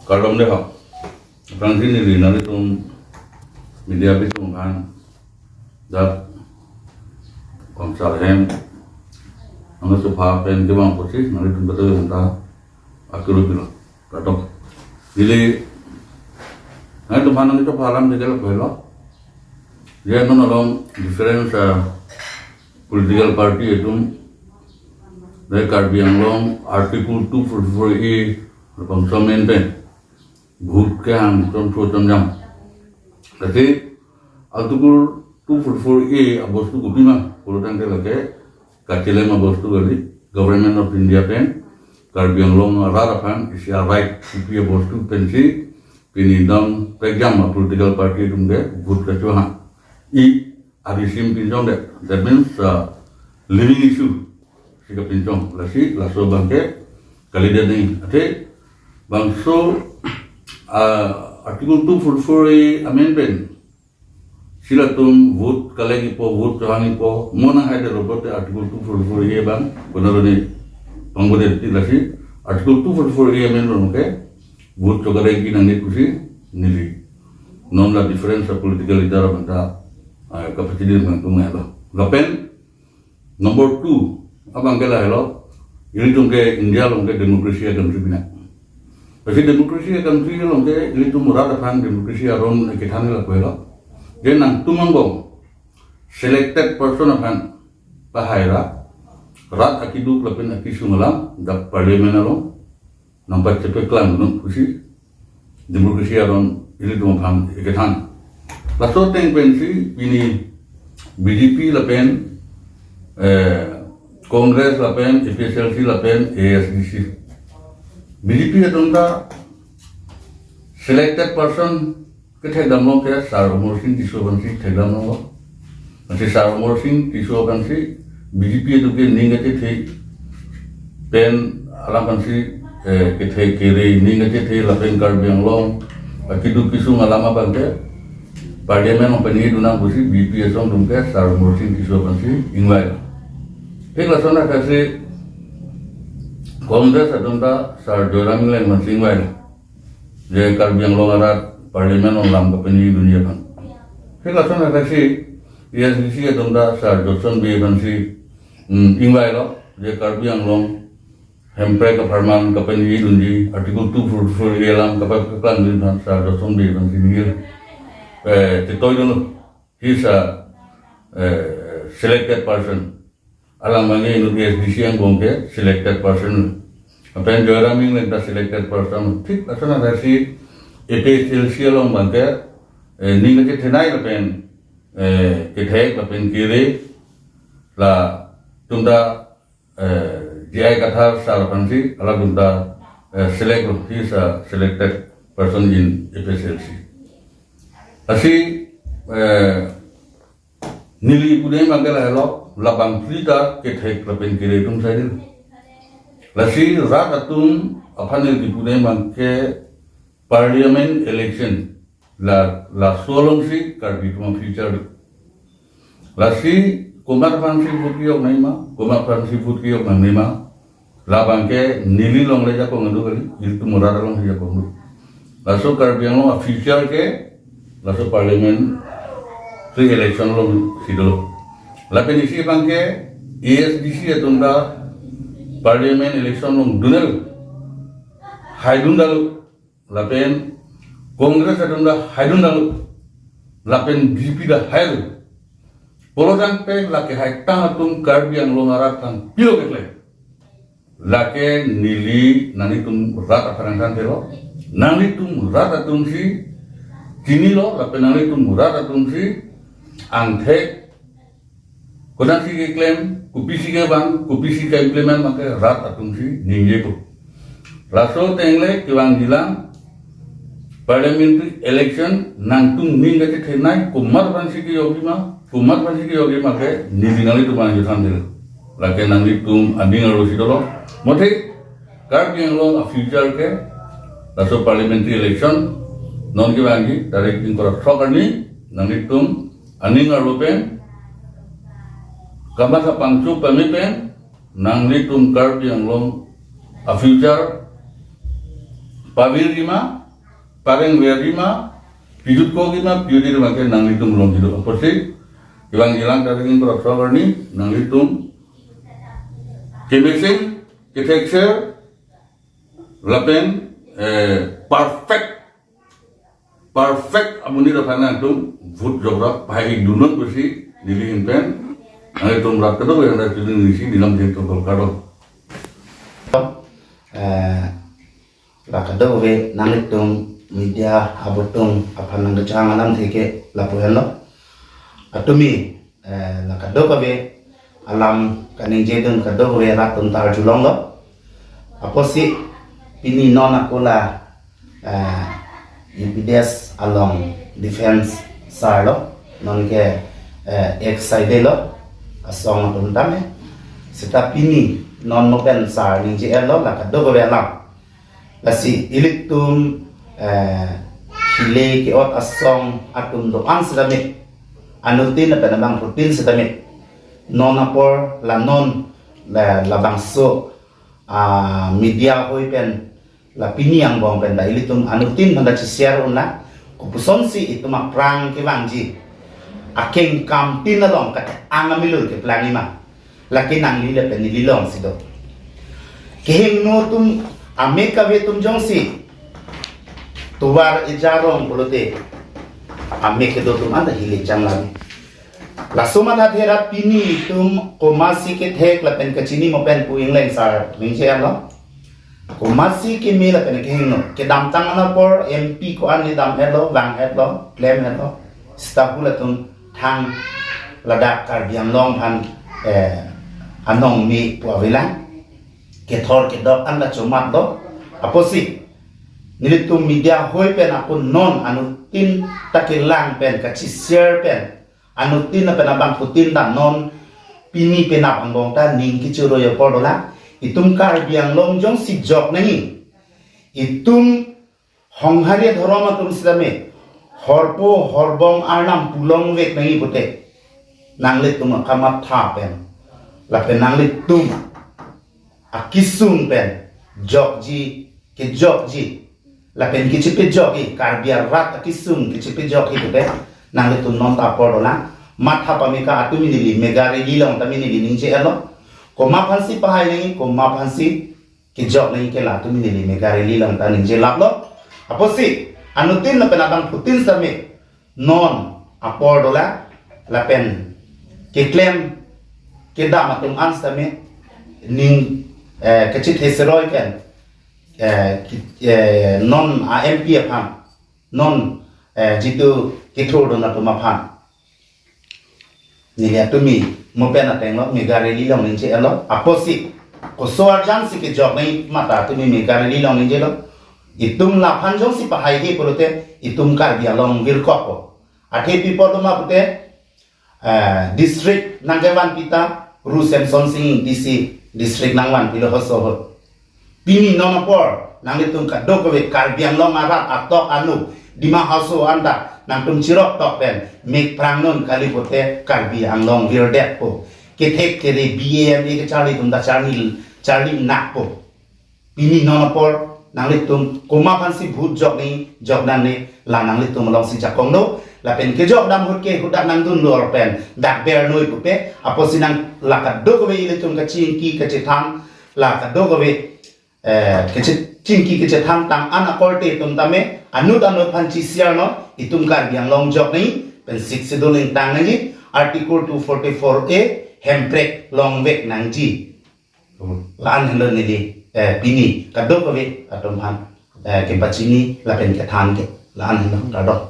Kalau deh hak, Fransi ni nari tum media bitung kan, dah konsalhem, angkat supaya pen kebang posisi nari tum betul entah aku lebih lah, katok. Jadi, nari tum hanang itu pahalam juga lah, dia non difference political party itu, dari Karbi Anglong article 244A bangsa maintain. भूत के हम तुम जम जैसे article 244A अब वस्तु गुपी में पुरुषां के लगे कचले में वस्तु गली गवर्नमेंट ऑफ इंडिया पेन कार्बी आंगलोंग राराफान इसी राइट गुपी वस्तु पेंसी पिनिदम पेग्जाम पॉलिटिकल पार्टी तुमगे भूत के चुहा ई अभिसिम पिंजों दे that means living issue सिका पिंजों लसी लासो बंके कली दे नहीं अथे बंसो artikel 244A amendment sila tum vote kalagi po vote johangi po mona haide robot artikel 244A bang benar ni pangbode tilasi artikel 244A amendment ke vote jogalagi nang ni kusi nili non la difference political leader banta kapasidir bang tum hello gapen number 2 abang kala hello ini tum ke India long ke demokrasi agam sibina Pasti demokrasi akan free loh, jadi itu murah depan demokrasi aron kita ni lah boleh. Jadi nang tumanggong selected person akan pahaira rat akidu kelapin akisu malam dak parlimen along nampak cepet kelam gunung kusi demokrasi aron ini tu macam kita. Lalu teng pensi ini BJP lapen Kongres lapen FSLC lapen ASDC. BJP adonda selected person kethedam lo ke Saromor Singh Tishobansi thedam lo ase Saromor Singh Tishobansi BJP aduke ningate the pen alamansi kethe kere ningate the lapen Karbi Anglong akidu kisu alama bangke parliament openi duna busi BJP asong dumke Saromor Singh Tishobansi ingwai ekla sona kase Kongres adonda sar joram leng masing wae je Karbi Anglong arat parlimen on lam kapeni dunia kan hela sona kasi ESDC adonda sar Johnson B bansi ingwai lo je Karbi Anglong hempre ka farman kapeni dunia artikel 244 elam kapal klan din sar Johnson B bansi nil titoy dono he is a selected person alam mangi inu ESDC yang gongke selected person apa yang joraming lenta selected person tik asana rasi EPSLC along bangke ning ke thenai lapen kethek lapen kire la tunda jai katha sarpansi ala tunda select he is a selected person in EPSLC asi nili pune mangala hello labang frita kethek lapen kire tum saidil lasi rat atum aphanil dipune mangke parliament election la solong si Karbi tum future lasi kumar fansi futiyok naima kumar fansi futiyok naima labangke nili long leja ko ngandu kali itu murada long leja ko ngandu laso Karbi Anglong future ke laso parliament free election long sidolo lapen isi bangke ESDC atunda parliament election long dunel haidundal lapen Kongres atunda haidundal lapen BJP da haid polosan pe lake haitang atum Karbi Anglong aratan pilo kekle lake nili nani tum rat afarangan telo nani tum rat atum si kini lo lapen nani tum rat atum si angthek Kodang si klaim kupisi ke bang kupisi ke implement maka rat atung si ningje ko laso tengle kiwang hilang parliamentary election nang tung ningga ke thenai kumar bansi ke yogi ma ke nilingali tu bang yusan dil lake nang tum anding rosi dolo mote Karbi Anglong a future ke laso parliamentary election non kiwangi direct ingkora sokarni nang tum anding ropen Kamasa pangcu pemimpin nang litum Karbi Anglong a future pavir gima pareng verima pijut ko gima piyudi make nanglitum long hidup apa sih ilang taringin berasal ni nanglitum kemesin ketekser lapen perfect amuni rapana tum vote jograk pai dunot besi dilihin pen nanglitum rak kedo yang dari Indonesia dalam jeto golkado lakado we nanglitum media abutung apa nang jangan alam theke lapuhan lo atumi lakado ka we alam kaning jedun kado we ratun tar julong lo aposi pini non akola UPDS along defense sar lo non ke exide lo asong atun tame seta pini non mopen sar ning je lo lakado ka we alam lasi ilitum hile ki ot asong atum doan sedami anutin na penabang rutin sedami non apor la non la bangso media hoi pen la pini yang bong pen da ilitum anutin manda share una kupuson si itu mak prang ke bangji akeng kam tin na long kat angamilul ke planima laki nang lile pen lilong sido kehing no tum Amerika vetum jongsi tuwar ijarong pulote Amerika do tum anda hile jang lagi lasuman hathera pini tum komasi ke thek lapen kachini mopen pu inglen sar mingche ano komasi ke mi lapen ke hingno ke dam tang na por MP ko an ni dam hello wang hello claim hello stapula tum thang ladak kar biam long han anong mi puawilang ke thor ke dok anda chomat do aposi nilitum media hoi pen akun non anutin takilang pen kachi share pen anutin na penabang putin dan non pini penap angbong ta ning kichuro yo podola itum kar biang long jong si jok nahi itum honghari dhoroma tum silame horpo horbong arnam pulong vek nahi bote nanglit tum kamat tha pen la pen nanglit tum akisung pen jokji ke jokji la pen kichipe joki karbia rat akisung kichipe joki te nang le tun non ta porola matha pamika atumi ni megare lilong tamini ni ninje elo ko ma phansi pahai ni ko ma phansi ke jok ni ke la tumi ni megare lilong ta ninje laplo aposi anutin la penabang putin same non aporola la pen ke claim ke da matung ansame ning kecil heseroi kan non AMP apam non jitu kitro dona tuma phan ni ya tumi mo pena tenglo megare lilong ninje elo aposi ko soar jan si ke job nai mata tumi megare lilong ninje lo itum la phan jong si pahai hi polote itum kar bia long vir kopo athe people ma pute district nangewan pita Rusem Sonsing DC district nangwan pilo hoso pini nona por nangitung kadok we karbiang long arat atok anu dima hoso anda nangtung cirok tok pen mek prangnon kalipote karbiang long virdet po ketek kere BAM ke charli tum da charli nak po pini nona por nangitung koma pansi bhut jok ni jok dan ni la nangitung long si jakong no la pen ke jok dam hutke hudak nang dun lor pen dak ber noi pupe apo sinang la ka dog we ile tum ka chinki ka chitham la ka dog we ke chinki ke chitham tang ana korte tum tame anu phan chi siar no itum kar biang long jok nei pen 6 doling tang nei article 244A hemprek long vek nang ji lan helo ni di pini ka dog we atum han ke bachini la pen ke than ke lan helo ka dog